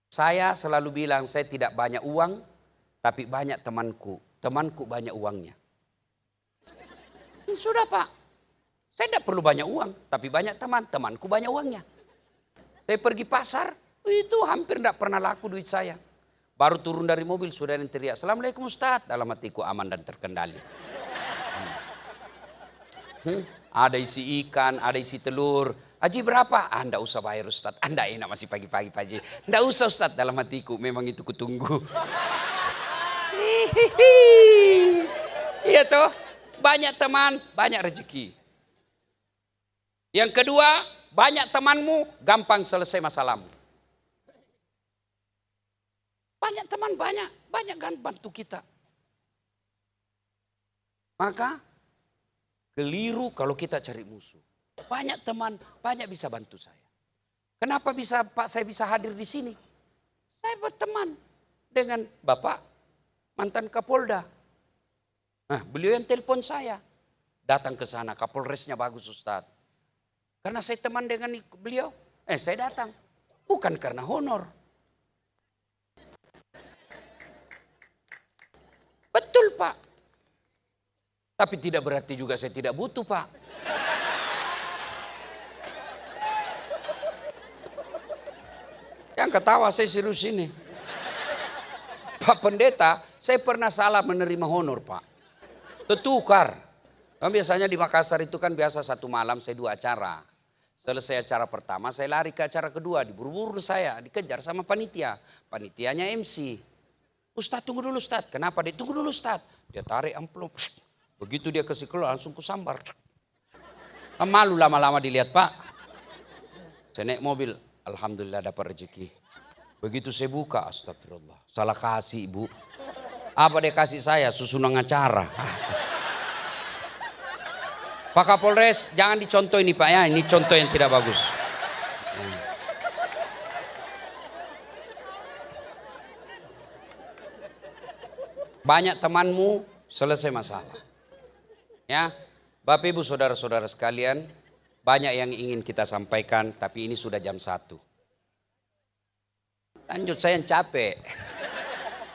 S1: Saya selalu bilang saya tidak banyak uang, tapi banyak temanku. Temanku banyak uangnya. Sudah Pak, saya tidak perlu banyak uang, tapi banyak teman. Temanku banyak uangnya. Saya pergi pasar, itu hampir tidak pernah laku duit saya. Baru turun dari mobil sudah ada yang teriak, "Assalamualaikum Ustaz." Dalam hatiku aman dan terkendali. Ada isi ikan, ada isi telur. "Haji berapa?" "Ah, enggak usah bayar Ustaz." "Anda enak masih pagi-pagi Pak Haji." "Enggak usah Ustaz." Dalam hatiku memang itu kutunggu. Iya toh, banyak teman, banyak rezeki. Yang kedua, banyak temanmu, gampang selesai masalahmu. Banyak teman, banyak kan bantu kita. Maka keliru kalau kita cari musuh. Banyak teman, banyak bisa bantu saya. Kenapa bisa Pak saya bisa hadir di sini? Saya berteman dengan Bapak mantan Kapolda. Nah, beliau yang telepon saya. Datang ke sana, Kapolresnya bagus Ustaz. Karena saya teman dengan beliau, saya datang. Bukan karena honor. Betul Pak. Tapi tidak berarti juga saya tidak butuh Pak. Yang ketawa saya serius ini. Pak Pendeta, saya pernah salah menerima honor Pak. Tertukar. Biasanya di Makassar itu kan biasa satu malam saya 2 acara. Selesai acara pertama saya lari ke acara kedua. Diburu-buru saya, dikejar sama panitia. Panitianya MC. "Ustaz tunggu dulu Ustaz." "Kenapa dia?" "Tunggu dulu Ustaz." Dia tarik amplop. Begitu dia kasih keluar langsung kusambar. Malu lama-lama dilihat Pak. Saya naik mobil. Alhamdulillah dapat rezeki. Begitu saya buka, astagfirullah. Salah kasih Ibu. Apa dia kasih saya? Susunan acara. Pak Kapolres, jangan dicontoh ini Pak ya. Ini contoh yang tidak bagus. Banyak temanmu, selesai masalah. Ya, Bapak Ibu saudara-saudara sekalian, banyak yang ingin kita sampaikan, tapi ini sudah jam 1. Lanjut, saya yang capek.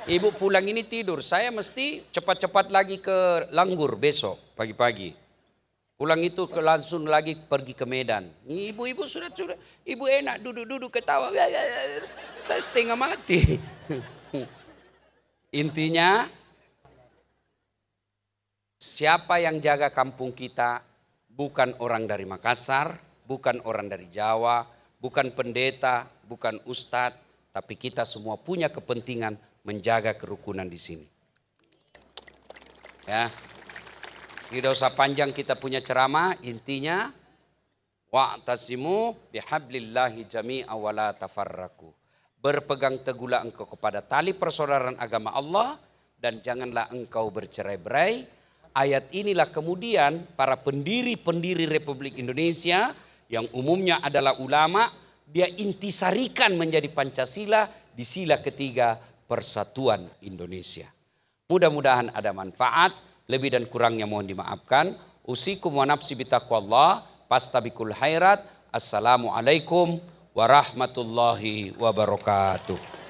S1: Ibu pulang ini tidur, saya mesti cepat-cepat lagi ke Langgur besok pagi-pagi. Pulang itu langsung lagi pergi ke Medan. Ibu-ibu sudah, ibu enak duduk-duduk ketawa. Saya setengah mati. Intinya, siapa yang jaga kampung kita bukan orang dari Makassar, bukan orang dari Jawa, bukan pendeta, bukan ustadz, tapi kita semua punya kepentingan menjaga kerukunan di sini. Ya, tidak usah panjang kita punya ceramah, intinya wa'tasimu bihablillahi jami'a wa la tafarraku. Berpegang teguhlah engkau kepada tali persaudaraan agama Allah dan janganlah engkau bercerai-berai. Ayat inilah kemudian para pendiri-pendiri Republik Indonesia yang umumnya adalah ulama, dia intisarikan menjadi Pancasila di sila ketiga Persatuan Indonesia. Mudah-mudahan ada manfaat, lebih dan kurangnya mohon dimaafkan. Usikum wa nafsi bitaqwallah, pastabikul khairat. Assalamualaikum warahmatullahi wabarakatuh.